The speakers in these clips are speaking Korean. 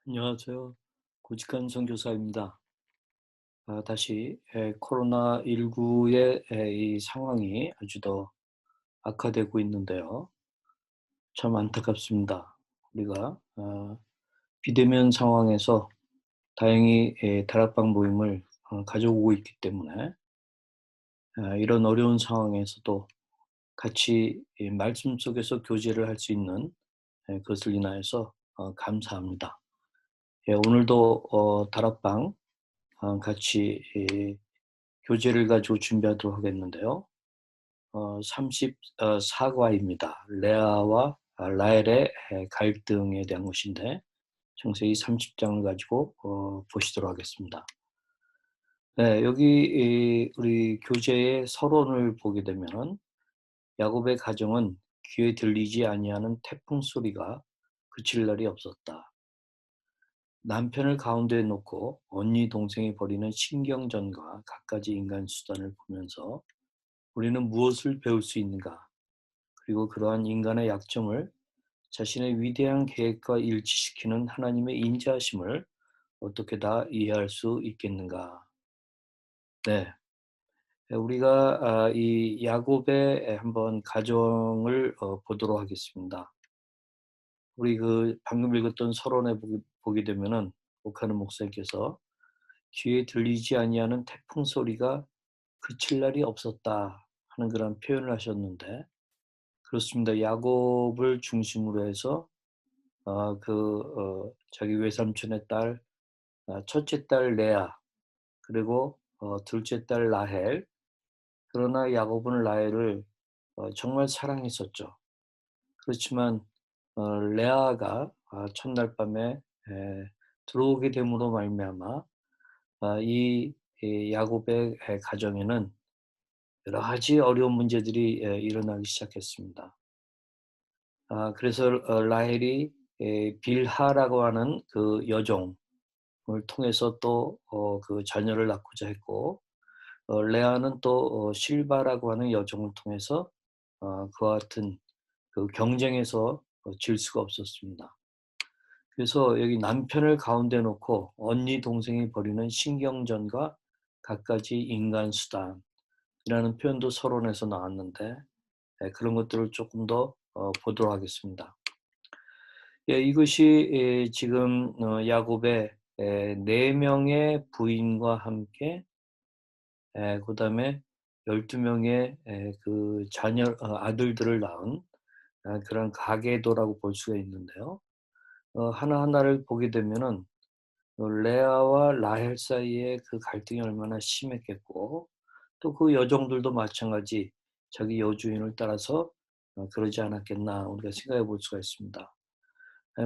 안녕하세요. 고직한 선교사입니다. 다시 코로나19의 이 상황이 아주 더 악화되고 있는데요. 참 안타깝습니다. 우리가 비대면 상황에서 다행히 다락방 모임을 가져오고 있기 때문에 이런 어려운 상황에서도 같이 이 말씀 속에서 교제를 할 수 있는 그것을 인하여서 감사합니다. 오늘도 다락방 같이 교재를 가지고 준비하도록 하겠는데요. 34과입니다. 레아와 라헬의 갈등에 대한 것인데 창세기 30장을 가지고 보시도록 하겠습니다. 네, 여기 우리 교재의 서론을 보게 되면은 야곱의 가정은 귀에 들리지 아니하는 태풍 소리가 그칠 날이 없었다. 남편을 가운데에 놓고 언니 동생이 벌이는 신경전과 갖가지 인간 수단을 보면서 우리는 무엇을 배울 수 있는가? 그리고 그러한 인간의 약점을 자신의 위대한 계획과 일치시키는 하나님의 인자하심을 어떻게 다 이해할 수 있겠는가? 네. 우리가 이 야곱의 한번 가정을 보도록 하겠습니다. 우리 그 방금 읽었던 서론에 보게 되면은 목하는 목사님께서 귀에 들리지 아니하는 태풍 소리가 그칠 날이 없었다 하는 그런 표현을 하셨는데 그렇습니다. 야곱을 중심으로 해서 자기 외삼촌의 딸, 첫째 딸 레아, 그리고 둘째 딸 라헬. 그러나 야곱은 라헬을 정말 사랑했었죠. 그렇지만 레아가 첫날 밤에 들어오게 됨으로 말미암아 이 야곱의 가정에는 여러 가지 어려운 문제들이 일어나기 시작했습니다. 그래서 라헬이 빌하라고 하는 그 여종을 통해서 또 그 자녀를 낳고자 했고 레아는 또 실바라고 하는 여종을 통해서 그와 같은 그 경쟁에서 질 수가 없었습니다. 그래서 여기 남편을 가운데 놓고 언니 동생이 벌이는 신경전과 갖가지 인간 수단이라는 표현도 서론에서 나왔는데 그런 것들을 조금 더 보도록 하겠습니다. 이것이 지금 야곱의 4명의 부인과 함께 그다음에 12 명의 그 자녀 아들들을 낳은 그런 가계도라고 볼 수가 있는데요. 하나하나를 보게 되면은 레아와 라헬 사이의 그 갈등이 얼마나 심했겠고 또 그 여종들도 마찬가지 자기 여주인을 따라서 그러지 않았겠나 우리가 생각해 볼 수가 있습니다.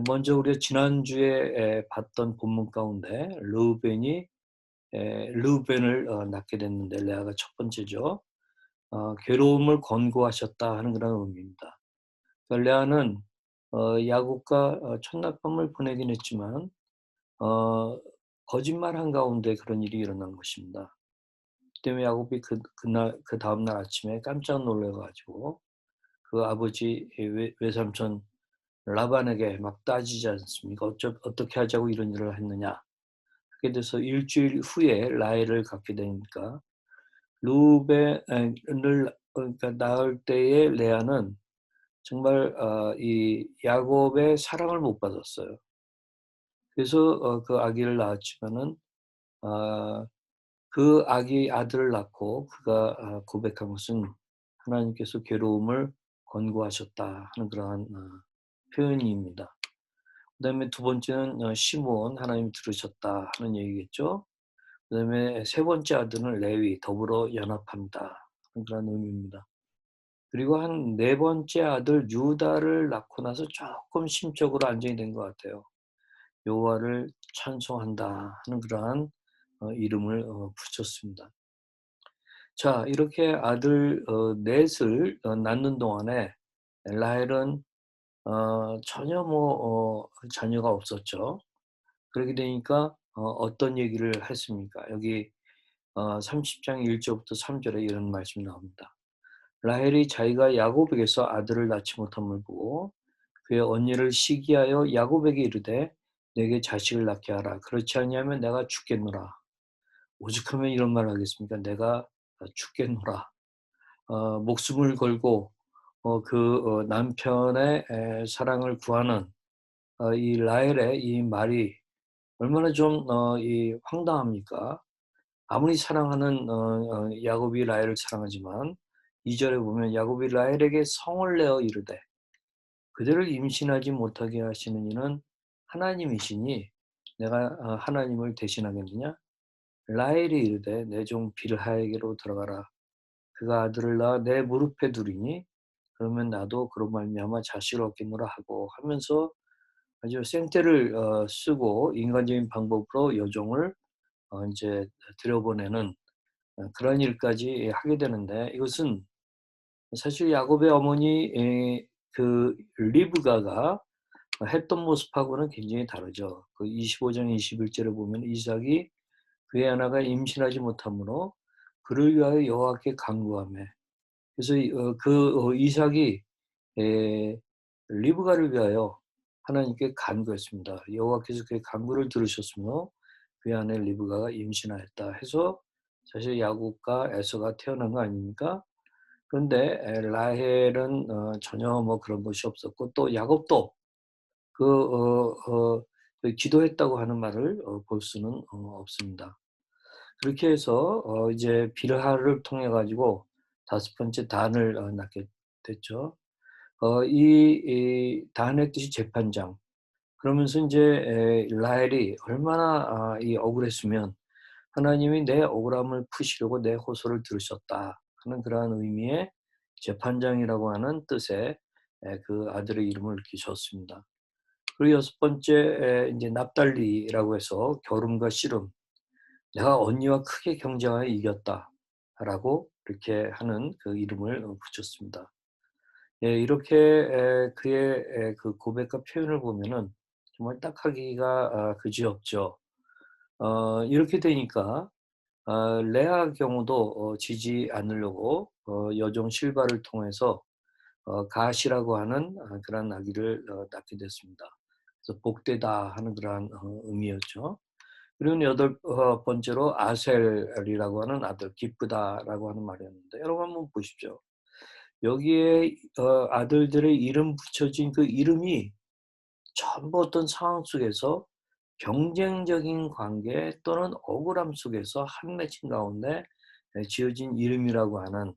먼저 우리가 지난주에 봤던 본문 가운데 르우벤을 낳게 됐는데 레아가 첫 번째죠. "괴로움을 권고하셨다." 하는 그런 의미입니다. 그러니까 레아는 야곱과 첫날밤을 보내긴 했지만 어 거짓말한 가운데 그런 일이 일어난 것입니다. 그 때문에 야곱이 그날 그다음 날 아침에 깜짝 놀라 가지고 그 아버지 외삼촌 라반에게 막 따지지 않습니까? "어떻게 하자고 이런 일을 했느냐." 하게 돼서 일주일 후에 라헬을 갖게 되니까 루벤을 그러니까 낳을 때에 레아는 정말 이 야곱의 사랑을 못 받았어요. 그래서 그 아기를 낳았지만은 아 그 아들을 낳고 그가 고백한 것은 하나님께서 괴로움을 권고하셨다 하는 그러한 표현입니다. 그다음에 두 번째는 시므온 하나님이 들으셨다 하는 얘기겠죠. 그다음에 세 번째 아들은 레위 더불어 연합한다 하는 그런 의미입니다. 그리고 한 네 번째 아들 유다를 낳고 나서 조금 심적으로 안정이 된 것 같아요. 여호와를 찬송한다 하는 그러한 이름을 붙였습니다. 자, 이렇게 아들 넷을 낳는 동안에 라헬은 전혀 자녀가 없었죠. 그러게 되니까 어떤 얘기를 했습니까? 여기 30장 1 절부터 3 절에 이런 말씀이 나옵니다. 라헬이 자기가 야곱에게서 아들을 낳지 못함을 보고 그의 언니를 시기하여 야곱에게 이르되 내게 자식을 낳게 하라. 그렇지 아니하면 내가 죽겠노라. 오죽하면 이런 말을 하겠습니까? 내가 죽겠노라. 목숨을 걸고 남편의 사랑을 구하는 이 라헬의 이 말이 얼마나 좀 이 황당합니까? 아무리 사랑하는 야곱이 라헬을 사랑하지만 2 절에 보면 야곱이 라헬에게 성을 내어 이르되 그들을 임신하지 못하게 하시는 이는 하나님이시니 내가 하나님을 대신하겠느냐? 라헬이 이르되 내 종 빌하에게로 들어가라. 그가 아들을 낳아 내 무릎에 두리니 그러면 나도 그로 말미암아 자식을 얻겠노라 하고 하면서 아주 생떼를 쓰고 인간적인 방법으로 여종을 인제 들여보내는 그런 일까지 하게 되는데 이것은 사실 야곱의 어머니 그 리브가가 했던 모습하고는 굉장히 다르죠. 그 25장 21 절에 보면 이삭이 그의 아내가 임신하지 못하므로 그를 위하여 여호와께 간구하매 그래서 이삭이 리브가를 위하여 하나님께 간구했습니다. 여호와께서 그의 간구를 들으셨으므로 그의 아내 리브가가 임신하였다 해서 사실 야곱과 에서가 태어난 거 아닙니까? 그런데 라헬은 전혀 뭐 그런 것이 없었고 또 야곱도 그 기도했다고 하는 말을 볼 수는 없습니다. 그렇게 해서 이제 빌하를 통해 가지고 다섯 번째 단을 낳게 됐죠. 이 단의 뜻이 재판장. 그러면서 인제 라헬이 얼마나 이 억울했으면 '하나님이 내 억울함을 푸시려고 내 호소를 들으셨다.' 하는 그러한 의미의 재판장이라고 하는 뜻의 그 아들의 이름을 이렇게 줬습니다. 그리고 여섯 번째 인제 납달리라고 해서 겨름과 씨름. '내가 언니와 크게 경쟁하여 이겼다.'라고 이렇게 하는 그 이름을 붙였습니다. 예 이렇게 그의 그 고백과 표현을 보면은 정말 딱하기가 그지없죠. 이렇게 되니까 레아 경우도 지지 않으려고 여종 실바를 통해서 가시라고 하는 그런 아기를 낳게 됐습니다. 그래서 "복되다." 하는 그러한 의미였죠. 그리고 여덟 번째로 아셀이라고 하는 아들, "기쁘다."라고 하는 말이었는데 여러분 한번 보십시오. 여기에 아들들의 이름 붙여진 그 이름이 전부 어떤 상황 속에서 경쟁적인 관계 또는 억울함 속에서 한 맺힌 가운데 지어진 이름이라고 하는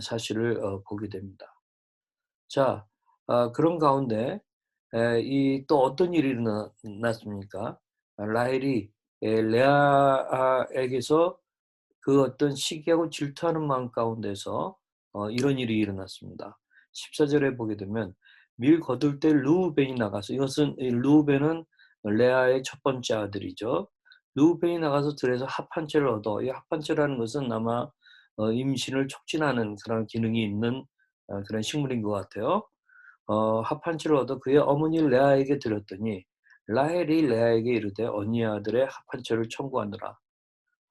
사실을 보게 됩니다. 자 그런 가운데 이 또 어떤 일이 일어났습니까? 라헬이 레아에게서 그 어떤 시기하고 질투하는 마음 가운데서 이런 일이 일어났습니다. 14 절에 보게 되면 밀 거둘 때 르우벤이 나가서 이것은 이 르우벤은 레아의 첫 번째 아들이죠. 르우벤이 나가서 들에서 합 한 채를 얻어 이 합 한 채라는 것은 아마 임신을 촉진하는 그런 기능이 있는 그런 식물인 것 같아요. 합 한 채를 얻어 그의 어머니 레아에게 드렸더니 라헬이 레아에게 이르되 언니 아들의 합 한 채를 청구하느라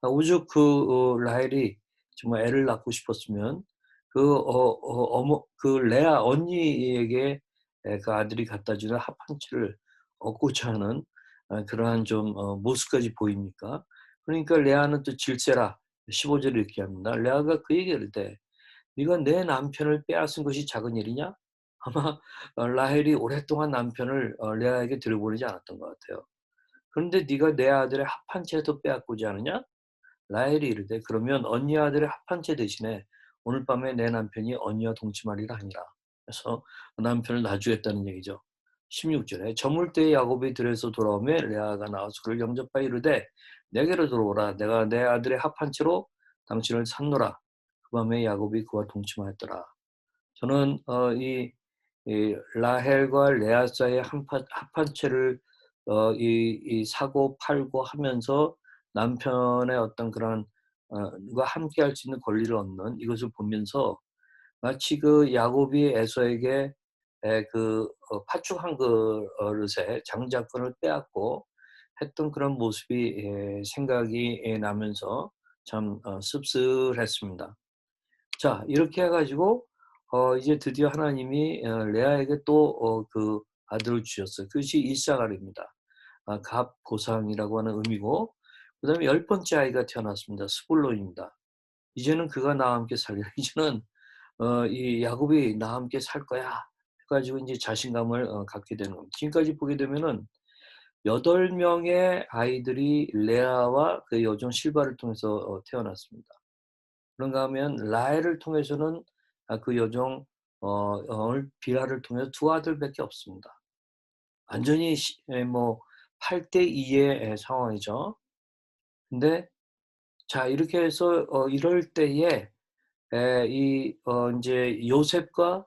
오죽 라헬이 정말 애를 낳고 싶었으면 어머 그 레아 언니에게 그 아들이 갖다 주는 합 한 채를 얻고자 하는 그러한 좀 모습까지 보입니까? 그러니까 레아는 또 질세라 15 절에 이렇게 합니다. 레아가 그에게 이르되 "네가 내 남편을 빼앗은 것이 작은 일이냐?" 아마 라헬이 오랫동안 남편을 레아에게 들여보내지 않았던 것 같아요. "그런데 네가 내 아들의 합 한 채도 빼앗고자 하느냐?" 라헬이 이르되 그러면 언니 아들의 합한 채 대신에 오늘 밤에 내 남편이 언니와 동침하리라 하니라. 그래서 남편을 놔주겠다는 얘기죠. 16 절에 저물 때에 야곱이 들에서 돌아오매 레아가 나와서 그를 영접하여 이르되 내게로 들어오라. 내가 내 아들의 합한 채로 당신을 샀노라. 그 밤에 야곱이 그와 동침하였더라. 저는 이 라헬과 레아 사이의 합한 채를 사고 팔고 하면서 남편의 어떤 그런 과 함께할 수 있는 권리를 얻는 이것을 보면서 마치 그 야곱이 에서에게 팥죽 한 그릇에 장자권을 빼앗고 했던 그런 모습이 생각이 나면서 참 씁쓸했습니다. 자 이렇게 해 가지고 이제 드디어 하나님이 레아에게 또 그 아들을 주셨어요. 그것이 이스하엘입니다. 갑 보상이라고 하는 의미고, 그다음에 열 번째 아이가 태어났습니다. 스불론입니다. 이제는 그가 나와 함께 살리라. 이제는 이 야곱이 나와 함께 살 거야 해 가지고 인제 자신감을 갖게 되는 겁니다. 지금까지 보게 되면은 8명의 아이들이 레아와 그 여종 실바를 통해서 태어났습니다. 그런가 하면 라헬을 통해서는 그 여종 빌하를 통해서 두 아들밖에 없습니다. 완전히 뭐 8대 2의 상황이죠. 근데 자 이렇게 해서 이럴 때에 이 인제 요셉과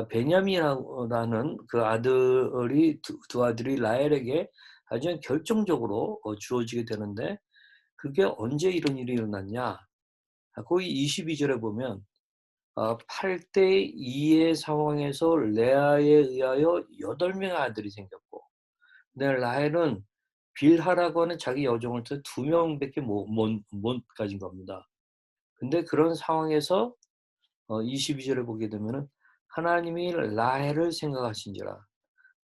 베냐민이라는 그 아들이 두 아들이 라헬에게 아주 결정적으로 주어지게 되는데, 그게 언제 이런 일이 일어났냐. 거기 22 절에 보면 8대 2의 상황에서 레아에 의하여 8 명의 아들이 생겼고, 근데 라헬은 빌하라고 하는 자기 여종을 통해 2 명밖에 못 가진 겁니다. 근데 그런 상황에서 22 절에 보게 되면은 하나님이 라헬을 생각하신지라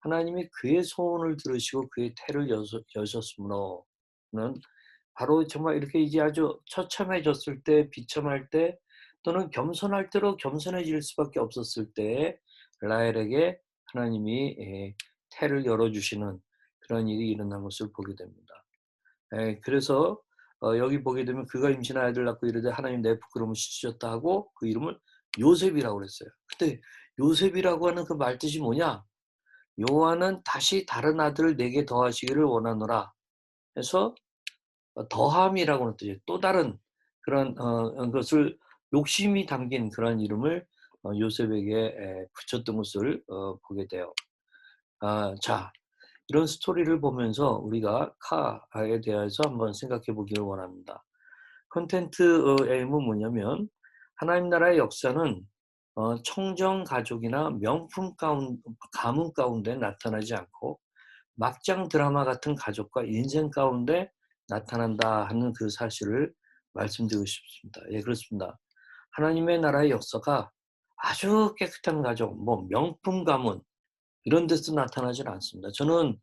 하나님이 그의 소원을 들으시고 그의 태를 여셨으므로는, 바로 정말 이렇게 이제 아주 처참해졌을 때, 비참할 때, 또는 겸손할 대로 겸손해질 수밖에 없었을 때에 라헬에게 하나님이 태를 열어주시는 그런 일이 일어난 것을 보게 됩니다. 그래서 여기 보게 되면 그가 임신하여 아들을 낳고 이르되 하나님 내 부끄러움을 씻으셨다 하고 그 이름을 요셉이라고 그랬어요. 근데 요셉이라고 하는 그 말뜻이 뭐냐? 여호와는 다시 다른 아들을 내게 더하시기를 원하노라 해서 더함이라고 하는 뜻이에요. 또 다른 그런 것을 욕심이 담긴 그런 이름을 요셉에게 붙였던 것을 보게 돼요. 자, 이런 스토리를 보면서 우리가 카에 대해서 한번 생각해 보기를 원합니다. 컨텐츠의 의무는 뭐냐면, 하나님 나라의 역사는 청정 가족이나 명품 가문 가운데 나타나지 않고 막장 드라마 같은 가족과 인생 가운데 나타난다 하는 그 사실을 말씀드리고 싶습니다. 예, 그렇습니다. 하나님의 나라의 역사가 아주 깨끗한 가족, 뭐 명품 가문 이런 데서 나타나지는 않습니다. 저는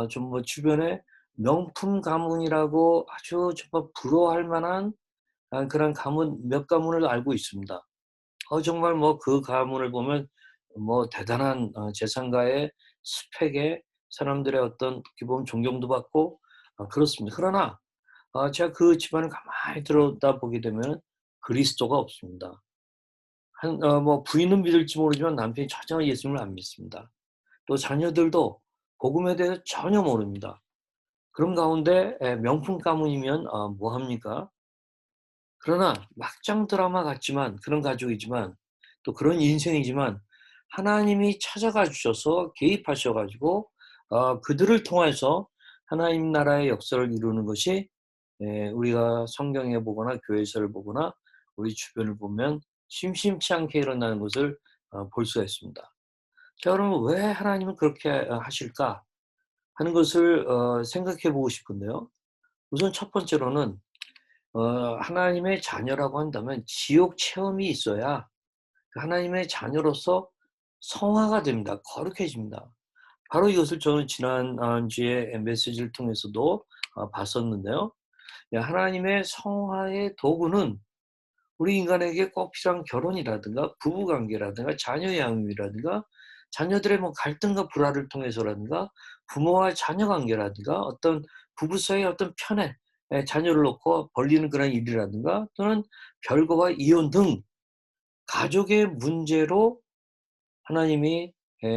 좀 뭐 주변에 명품 가문이라고 아주 정말 부러워할 만한 그런 가문 몇 가문을 알고 있습니다. 정말 뭐 그 가문을 보면 뭐 대단한 재산가의 스펙의 사람들의 어떤 기본 존경도 받고 그렇습니다. 그러나 제가 그 집안을 가만히 들여다보게 되면 그리스도가 없습니다. 뭐 부인은 믿을지 모르지만 남편이 전혀 예수님을 안 믿습니다. 또 자녀들도 복음에 대해서 전혀 모릅니다. 그런 가운데 명품 가문이면 뭐 합니까? 그러나 막장 드라마 같지만 그런 가족이지만 또 그런 인생이지만 하나님이 찾아가 주셔서 개입하셔 가지고 그들을 통해서 하나님 나라의 역사를 이루는 것이, 우리가 성경에 보거나 교회에서를 보거나 우리 주변을 보면 심심치 않게 일어나는 것을 볼 수가 있습니다. 자, 그러면 왜 하나님은 그렇게 하실까 하는 것을 생각해 보고 싶은데요. 우선 첫 번째로는 하나님의 자녀라고 한다면 지옥 체험이 있어야 그 하나님의 자녀로서 성화가 됩니다. 거룩해집니다. 바로 이것을 저는 지난 주에 메시지를 통해서도 봤었는데요. 하나님의 성화의 도구는 우리 인간에게 꼭 필요한 결혼이라든가 부부관계라든가 자녀 양육이라든가 자녀들의 뭐 갈등과 불화를 통해서라든가 부모와 자녀 관계라든가 어떤 부부 사이의 어떤 편애, 자녀를 놓고 벌리는 그런 일이라든가 또는 별거와 이혼 등 가족의 문제로 하나님이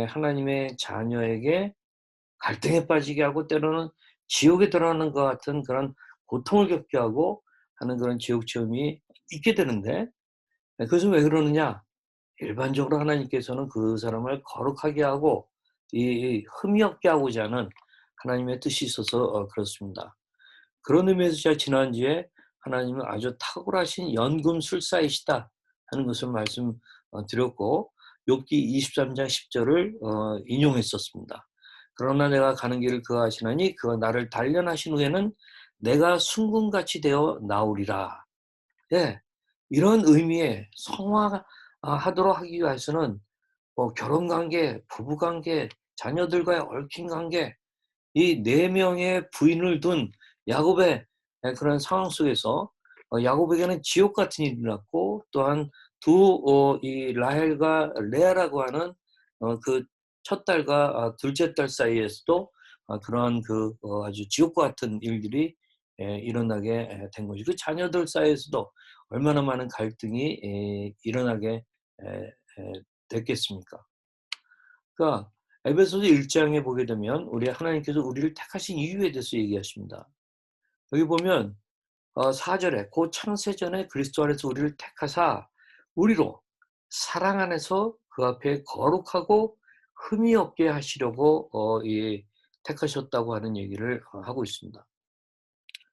하나님의 자녀에게 갈등에 빠지게 하고 때로는 지옥에 들어가는 것 같은 그런 고통을 겪게 하고 하는 그런 지옥 체험이 있게 되는데, 그것은 왜 그러느냐? 일반적으로 하나님께서는 그 사람을 거룩하게 하고 이 흠이 없게 하고자 하는 하나님의 뜻이 있어서 그렇습니다. 그런 의미에서 제가 지난주에 하나님은 아주 탁월하신 연금술사이시다 하는 것을 말씀 드렸고, 욥기 23장 10절을 인용했었습니다. 그러나 내가 가는 길을 그가 아시나니 그가 나를 단련하신 후에는 내가 순금같이 되어 나오리라. 예. 이런 의미의 성화 하도록 하기 위해서는 뭐 결혼 관계, 부부 관계, 자녀들과의 얽힌 관계 이 네 명의 부인을 둔 야곱의 그런 상황 속에서 야곱에게는 지옥 같은 일이 일어났고, 또한 이 라헬과 레아라고 하는 그 첫 딸과 둘째 딸 사이에서도 그런 아주 지옥과 같은 일들이 일어나게 된 거죠. 그 자녀들 사이에서도 얼마나 많은 갈등이 일어나게 에 에 됐겠습니까? 그러니까 에베소서 1 장에 보게 되면 우리 하나님께서 우리를 택하신 이유에 대해서 얘기하십니다. 여기 보면 4 절에 "곧 창세전에 그리스도 안에서 우리를 택하사 우리로 사랑 안에서 그 앞에 거룩하고 흠이 없게 하시려고 택하셨다."고 하는 얘기를 하고 있습니다.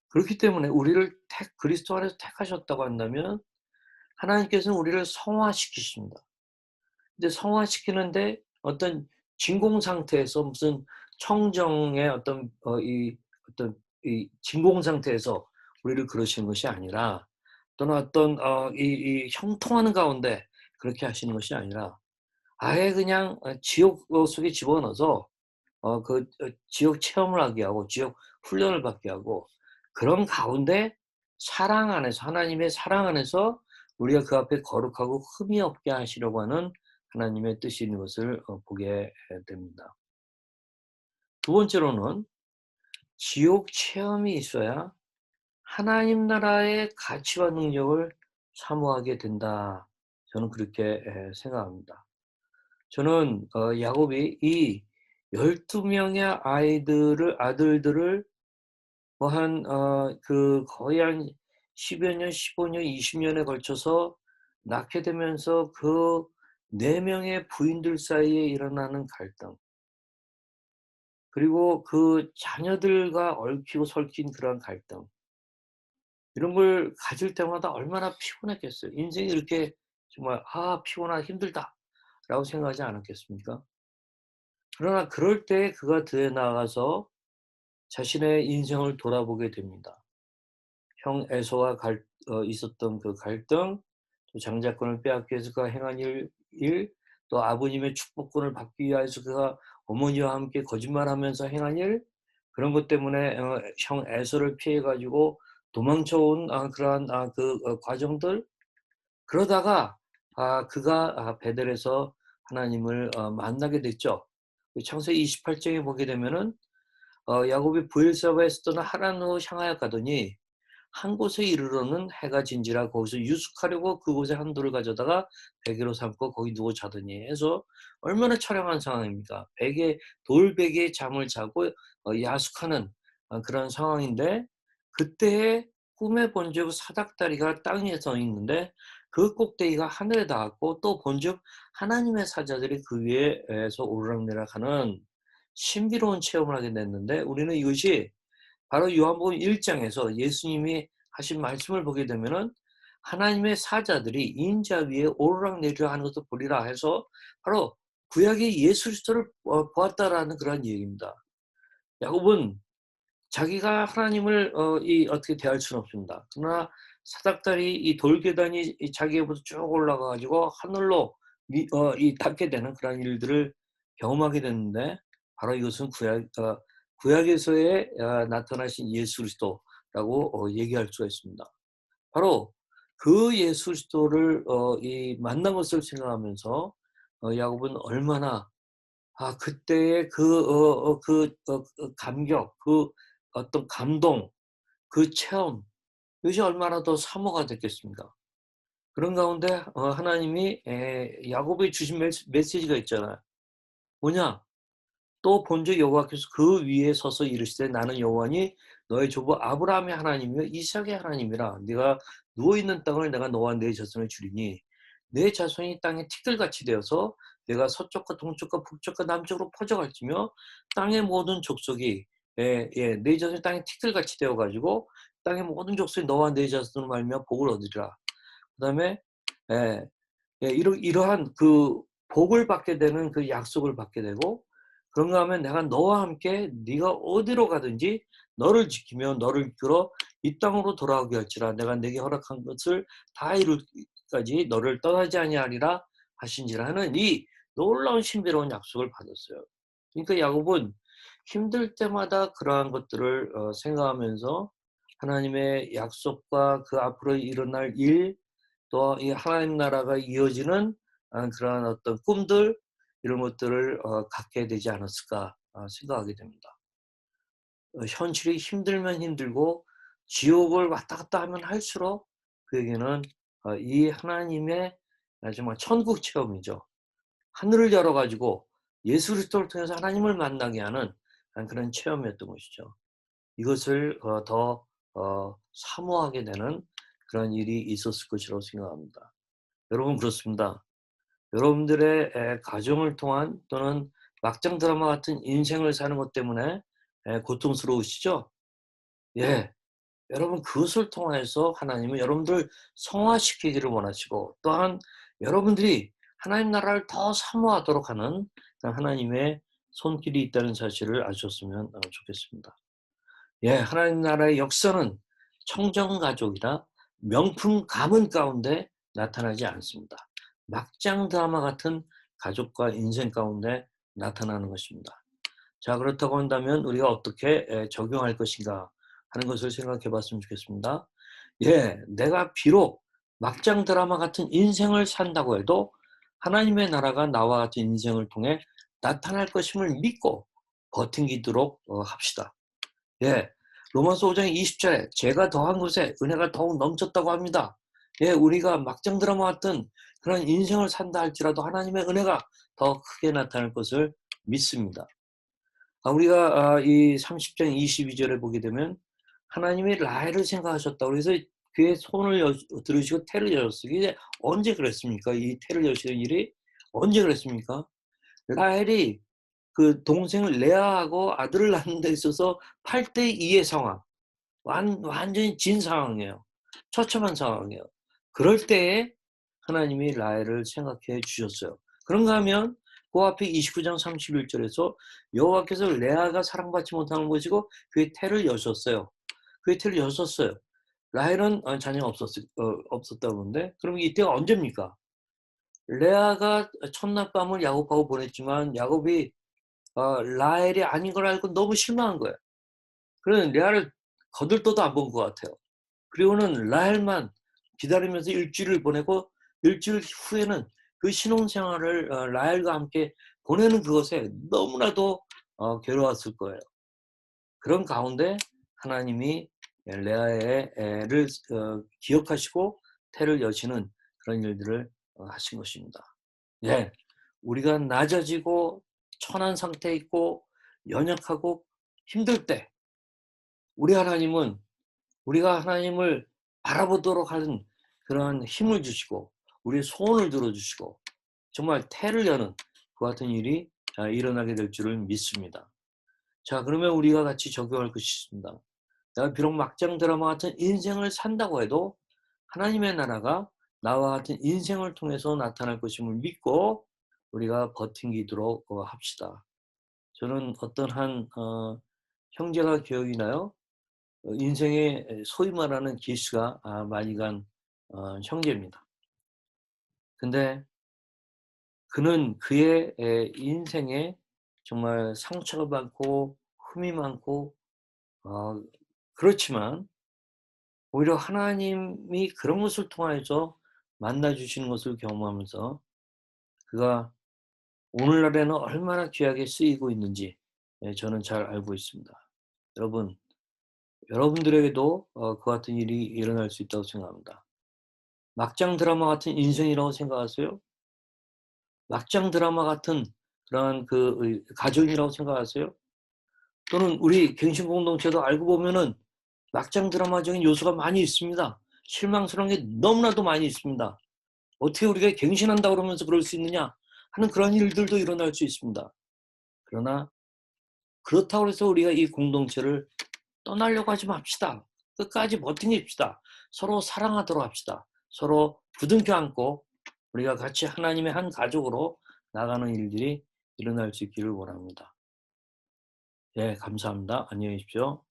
그렇기 때문에 우리를 그리스도 안에서 택하셨다고 한다면 하나님께서는 우리를 성화시키십니다. 근데 성화시키는데 어떤 진공 상태에서, 무슨 청정의 어떤 이 진공 상태에서 우리를 그러시는 것이 아니라, 또는 어떤 형통하는 가운데 그렇게 하시는 것이 아니라, 아예 그냥 지옥 속에 집어넣어서 지옥 체험을 하게 하고 지옥 훈련을 받게 하고, 그런 가운데 사랑 안에서, 하나님의 사랑 안에서 우리가 그 앞에 거룩하고 흠이 없게 하시려고 하는 하나님의 뜻이 있는 것을 보게 됩니다. 두 번째로는 지옥 체험이 있어야 하나님 나라의 가치와 능력을 사모하게 된다. 저는 그렇게 생각합니다. 저는 야곱이 이 12 명의 아들들을 거의 한 10여 년, 15 년, 20 년에 걸쳐서 낳게 되면서 그 4 명의 부인들 사이에 일어나는 갈등, 그리고 그 자녀들과 얽히고 설킨 그러한 갈등, 이런 걸 가질 때마다 얼마나 피곤했겠어요. 인생이 이렇게 정말 '아 피곤하다. 힘들다.'라고 생각하지 않았겠습니까? 그러나 그럴 때 그가 들에 나가서 자신의 인생을 돌아보게 됩니다. 형 에서와 있었던 그 갈등, 또 장자권을 빼앗기 위해서 그가 행한 또 아버님의 축복권을 받기 위해서 그가 어머니와 함께 거짓말하면서 행한 그런 것 때문에 형 에서를 피해 가지고 도망쳐 온 그러한 과정들, 그러다가 그가 베델에서 하나님을 만나게 됐죠. 그 창세기 28 장에 보게 되면은 야곱이 브엘사바에서 떠나 하란으로 향하여 가더니 한 곳에 이르러는 해가 진지라 거기서 유숙하려고 그곳에 한 돌을 가져다가 베개로 삼고 거기 누워 자더니 해서, 얼마나 처량한 상황입니까? 돌베개에 잠을 자고 야숙하는 그런 상황인데, 그때에 꿈에 본즉 사닥다리가 땅에 서 있는데 그 꼭대기가 하늘에 닿았고, 또 본즉 하나님의 사자들이 그 위에서 오르락내락하는 신비로운 체험을 하게 됐는데, 우리는 이것이 바로 요한복음 1 장에서 예수님이 하신 말씀을 보게 되면은 하나님의 사자들이 인자 위에 오르락내리락 하는 것을 보리라 해서, 바로 구약의 예수 그리스도를 보았다라는 그런 얘기입니다. 야곱은 자기가 하나님을 어떻게 대할 수는 없습니다. 그러나 사닥다리 이 돌계단이 이 자기에부터 쭉 올라가 가지고 하늘로 닿게 되는 그런 일들을 경험하게 됐는데, 바로 이것은 구약에서의 나타나신 예수 그리스도라고 얘기할 수가 있습니다. 바로 그 예수 그리스도를 만난 것을 생각하면서 야곱은 얼마나 그때의 감격, 그 어떤 감동, 그 체험, 이것이 얼마나 더 사모가 됐겠습니까? 그런 가운데 하나님이 야곱에 주신 메시지가 있잖아요. 뭐냐? 또 본즉 여호와께서 그 위에 서서 이르시되 나는 여호와니 너의 조부 아브라함의 하나님이며 이삭의 하나님이라. 네가 누워 있는 땅을 내가 너와 네 자손에 주리니 내 자손이 땅에 티끌같이 되어서 내가 서쪽과 동쪽과 북쪽과 남쪽으로 퍼져갈지며 땅의 모든 족속이 네 자손이 땅에 티끌같이 되어 가지고 땅의 모든 족속이 너와 네 자손으로 말미암아 복을 얻으리라. 그다음에 예. 이러한 그 복을 받게 되는 그 약속을 받게 되고, 그런가 하면 내가 너와 함께 네가 어디로 가든지 너를 지키며 너를 이끌어 이 땅으로 돌아오게 할지라. 내가 네게 허락한 것을 다 이루기까지 너를 떠나지 아니하리라 하신지라 하는 이 놀라운 신비로운 약속을 받았어요. 그러니까 야곱은 힘들 때마다 그러한 것들을 생각하면서 하나님의 약속과 그 앞으로 일어날 일, 또 이 하나님 나라가 이어지는 그러한 어떤 꿈들, 이런 것들을 갖게 되지 않았을까 생각하게 됩니다. 현실이 힘들면 힘들고 지옥을 왔다 갔다 하면 할수록 그에게는 이 하나님의 정말 천국 체험이죠. 하늘을 열어 가지고 예수 그리스도를 통해서 하나님을 만나게 하는 그런 체험이었던 것이죠. 이것을 더 사모하게 되는 그런 일이 있었을 것이라고 생각합니다. 여러분 그렇습니다. 여러분들의 가정을 통한 또는 막장 드라마 같은 인생을 사는 것 때문에 고통스러우시죠? 예. 여러분 그것을 통해서 하나님은 여러분들을 성화시키기를 원하시고, 또한 여러분들이 하나님 나라를 더 사모하도록 하는 하나님의 손길이 있다는 사실을 아셨으면 좋겠습니다. 예, 하나님 나라의 역사는 청정 가족이나 명품 가문 가운데 나타나지 않습니다. 막장 드라마 같은 가족과 인생 가운데 나타나는 것입니다. 자, 그렇다고 한다면 우리가 어떻게 적용할 것인가 하는 것을 생각해 봤으면 좋겠습니다. 예, 내가 비록 막장 드라마 같은 인생을 산다고 해도 하나님의 나라가 나와 같은 인생을 통해 나타날 것임을 믿고 버티도록 합시다. 예. 로마서 5장 20절에 제가 더한 곳에 은혜가 더욱 넘쳤다고 합니다. 예, 우리가 막장 드라마 같은 그런 인생을 산다 할지라도 하나님의 은혜가 더 크게 나타날 것을 믿습니다. 우리가 이 30장 22절에 보게 되면 하나님이 라헬을 생각하셨다고, 그래서 그의 손을 들으시고 태를 여셨어요. 이게 언제 그랬습니까? 이 태를 여시는 일이 언제 그랬습니까? 라헬이 그 동생을 레아하고 아들을 낳는 데 있어서 8대 2의 상황, 완전히 진 상황이에요. 처참한 상황이에요. 그럴 때에 하나님이 라헬을 생각해 주셨어요. 그런가 하면 그 앞에 29장 31절에서 여호와께서 레아가 사랑받지 못하는 것이고 그의 태를 여셨어요. 그의 태를 여셨어요. 라헬은 자녀가 없었다고 그러는데, 그럼 이때가 언제입니까? 레아가 첫날 밤을 야곱하고 보냈지만 야곱이 라헬이 아닌 걸 알고 너무 실망한 거예요. 그래서 레아를 거들떠도 안 본 것 같아요. 그리고는 라헬만 기다리면서 일주일을 보내고, 일주일 후에는 그 신혼생활을 라헬과 함께 보내는 그것에 너무나도 괴로웠을 거예요. 그런 가운데 하나님이 레아의 애를 기억하시고 태를 여시는 그런 일들을 하신 것입니다. 예, 우리가 낮아지고 천한 상태에 있고 연약하고 힘들 때 우리가 하나님을 바라보도록 하는 그러한 힘을 주시고 우리의 소원을 들어주시고 정말 태를 여는 그 같은 일이 일어나게 될 줄을 믿습니다. 자, 그러면 우리가 같이 적용할 것이 있습니다. 내가 비록 막장 드라마 같은 인생을 산다고 해도 하나님의 나라가 나와 같은 인생을 통해서 나타날 것임을 믿고 우리가 버티도록 합시다. 저는 어떤 한 형제가 기억이 나요. 인생에 소위 말하는 기수가 많이 간 형제입니다. 근데 그는 그의 인생에 정말 상처가 많고 흠이 많고 어 그렇지만 오히려 하나님이 그런 것을 통하여서 만나 주시는 것을 경험하면서 그가 오늘날에는 얼마나 귀하게 쓰이고 있는지 저는 잘 알고 있습니다. 여러분, 여러분들에게도 그 같은 일이 일어날 수 있다고 생각합니다. 막장 드라마 같은 인생이라고 생각하세요? 막장 드라마 같은 그러한 가정이라고 생각하세요? 또는 우리 갱신 공동체도 알고 보면은 막장 드라마적인 요소가 많이 있습니다. 실망스러운 게 너무나도 많이 있습니다. 어떻게 우리가 갱신한다고 그러면서 그럴 수 있느냐 하는 그런 일들도 일어날 수 있습니다. 그러나 그렇다고 해서 우리가 이 공동체를 떠나려고 하지 맙시다. 끝까지 버티십시다. 서로 사랑하도록 합시다. 서로 부둥켜 안고 우리가 같이 하나님의 한 가족으로 나가는 일들이 일어날 수 있기를 원합니다. 예, 감사합니다. 안녕히 계십시오.